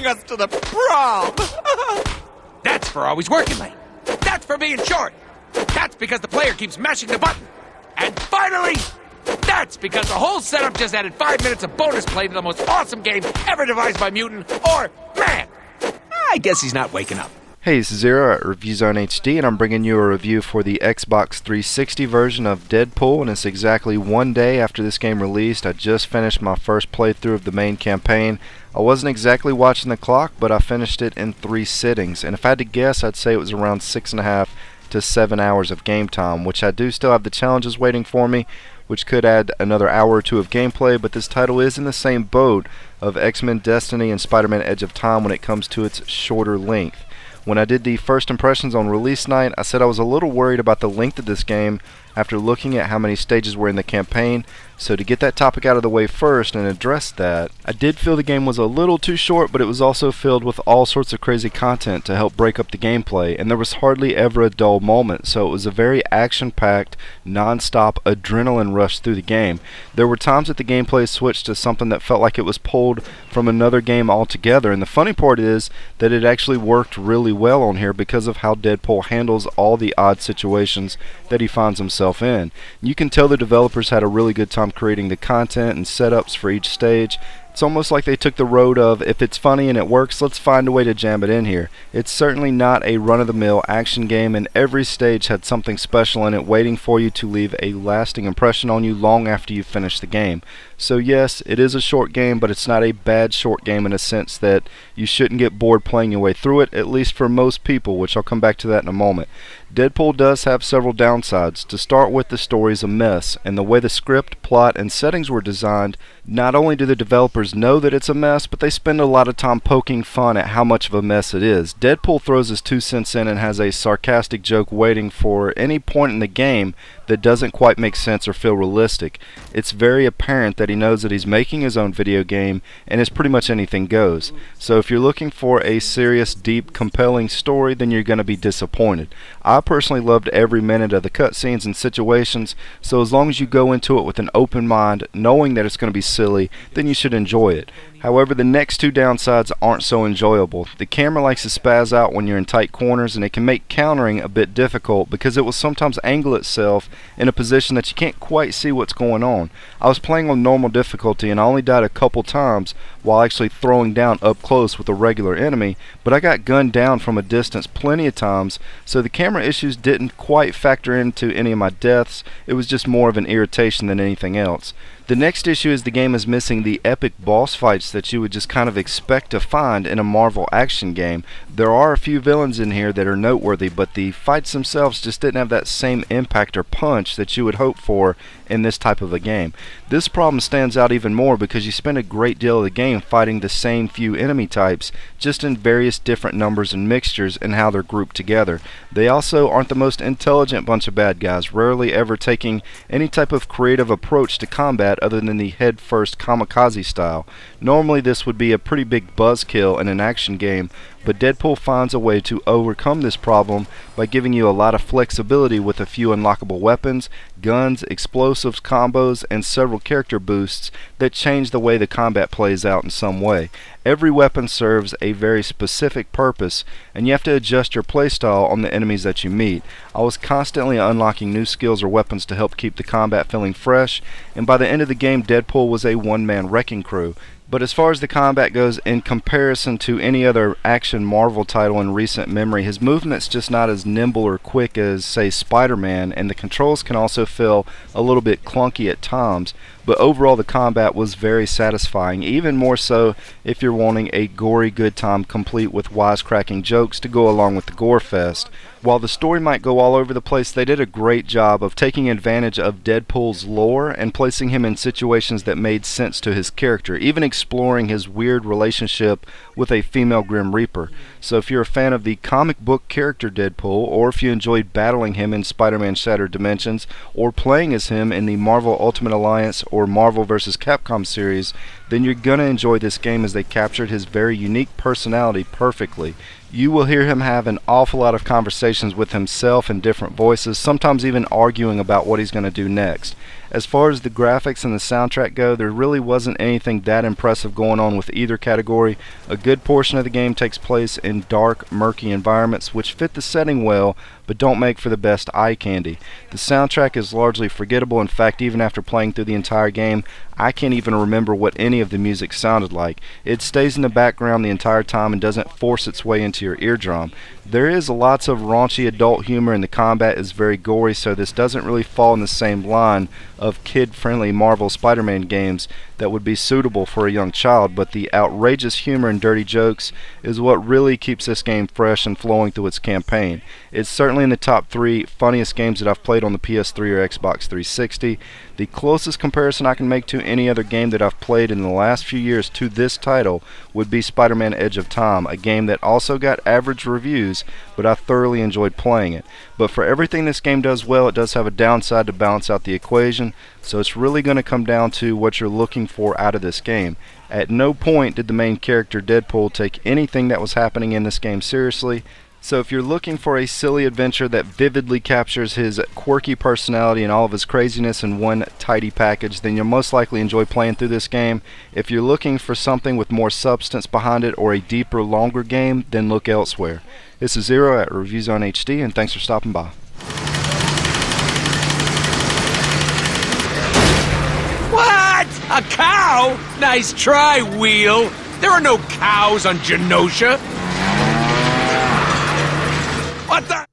bring us to the prom! That's for always working late. That's for being short. That's because the player keeps mashing the button. And finally, that's because the whole setup just added 5 minutes of bonus play to the most awesome game ever devised by Mutant or Man. I guess he's not waking up. Hey, this is Zero at ReviewZoneHD, and I'm bringing you a review for the Xbox 360 version of Deadpool, and it's exactly 1 day after this game released. I just finished my first playthrough of the main campaign. I wasn't exactly watching the clock, but I finished it in 3 sittings, and if I had to guess, I'd say it was around 6.5 to 7 hours of game time, which I do still have the challenges waiting for me, which could add another hour or two of gameplay, but this title is in the same boat of X-Men Destiny and Spider-Man Edge of Time when it comes to its shorter length. When I did the first impressions on release night, I said I was a little worried about the length of this game after looking at how many stages were in the campaign, so to get that topic out of the way first and address that, I did feel the game was a little too short, but it was also filled with all sorts of crazy content to help break up the gameplay, and there was hardly ever a dull moment, so it was a very action-packed, non-stop adrenaline rush through the game. There were times that the gameplay switched to something that felt like it was pulled from another game altogether, and the funny part is that it actually worked really well on here because of how Deadpool handles all the odd situations that he finds himself in. You can tell the developers had a really good time creating the content and setups for each stage. It's almost like they took the road of, if it's funny and it works, let's find a way to jam it in here. It's certainly not a run-of-the-mill action game, and every stage had something special in it waiting for you to leave a lasting impression on you long after you finish the game. So yes, it is a short game, but it's not a bad short game in a sense that you shouldn't get bored playing your way through it, at least for most people, which I'll come back to that in a moment. Deadpool does have several downsides. To start with, the story's a mess, and the way the script, plot, and settings were designed, not only do the developers know that it's a mess, but they spend a lot of time poking fun at how much of a mess it is. Deadpool throws his 2 cents in and has a sarcastic joke waiting for any point in the game that doesn't quite make sense or feel realistic. It's very apparent that he knows that he's making his own video game, and it's pretty much anything goes. So if you're looking for a serious, deep, compelling story, then you're going to be disappointed. I personally loved every minute of the cutscenes and situations, so as long as you go into it with an open mind, knowing that it's going to be silly, then you should enjoy it. However, the next 2 downsides aren't so enjoyable. The camera likes to spaz out when you're in tight corners, and it can make countering a bit difficult because it will sometimes angle itself in a position that you can't quite see what's going on. I was playing on normal difficulty and I only died a couple times while actually throwing down up close with a regular enemy, but I got gunned down from a distance plenty of times, so the camera issues didn't quite factor into any of my deaths. It was just more of an irritation than anything else. The next issue is the game is missing the epic boss fights that you would just kind of expect to find in a Marvel action game. There are a few villains in here that are noteworthy, but the fights themselves just didn't have that same impact or punch that you would hope for in this type of a game. This problem stands out even more because you spend a great deal of the game fighting the same few enemy types, just in various different numbers and mixtures and how they're grouped together. They also aren't the most intelligent bunch of bad guys, rarely ever taking any type of creative approach to combat other than the head-first kamikaze style. Normally this would be a pretty big buzzkill in an action game, but Deadpool finds a way to overcome this problem by giving you a lot of flexibility with a few unlockable weapons, guns, explosives, combos, and several character boosts that change the way the combat plays out in some way. Every weapon serves a very specific purpose, and you have to adjust your playstyle on the enemies that you meet. I was constantly unlocking new skills or weapons to help keep the combat feeling fresh, and by the end of the game, Deadpool was a one-man wrecking crew. But as far as the combat goes, in comparison to any other action Marvel title in recent memory, his movement's just not as nimble or quick as, say, Spider-Man, and the controls can also feel a little bit clunky at times. But overall the combat was very satisfying, even more so if you're wanting a gory good time complete with wisecracking jokes to go along with the gore fest. While the story might go all over the place, they did a great job of taking advantage of Deadpool's lore and placing him in situations that made sense to his character, even exploring his weird relationship with a female Grim Reaper. So if you're a fan of the comic book character Deadpool, or if you enjoyed battling him in Spider-Man Shattered Dimensions, or playing as him in the Marvel Ultimate Alliance or Marvel vs. Capcom series, then you're gonna enjoy this game as they captured his very unique personality perfectly. You will hear him have an awful lot of conversations with himself in different voices, sometimes even arguing about what he's going to do next. As far as the graphics and the soundtrack go, there really wasn't anything that impressive going on with either category. A good portion of the game takes place in dark, murky environments which fit the setting well, but don't make for the best eye candy. The soundtrack is largely forgettable. In fact, even after playing through the entire game, I can't even remember what any of the music sounded like. It stays in the background the entire time and doesn't force its way into your eardrum. There is lots of raunchy adult humor, and the combat is very gory, so this doesn't really fall in the same line of kid-friendly Marvel Spider-Man games that would be suitable for a young child, but the outrageous humor and dirty jokes is what really keeps this game fresh and flowing through its campaign. It's certainly in the top 3 funniest games that I've played on the PS3 or Xbox 360. The closest comparison I can make to any other game that I've played in the last few years to this title would be Spider-Man Edge of Time, a game that also got average reviews, but I thoroughly enjoyed playing it. But for everything this game does well, it does have a downside to balance out the equation, so it's really going to come down to what you're looking for out of this game. At no point did the main character Deadpool take anything that was happening in this game seriously. So if you're looking for a silly adventure that vividly captures his quirky personality and all of his craziness in one tidy package, then you'll most likely enjoy playing through this game. If you're looking for something with more substance behind it or a deeper, longer game, then look elsewhere. This is Zero at ReviewZoneHD, and thanks for stopping by. What? A cow? Nice try, Wheel. There are no cows on Genosha. What the?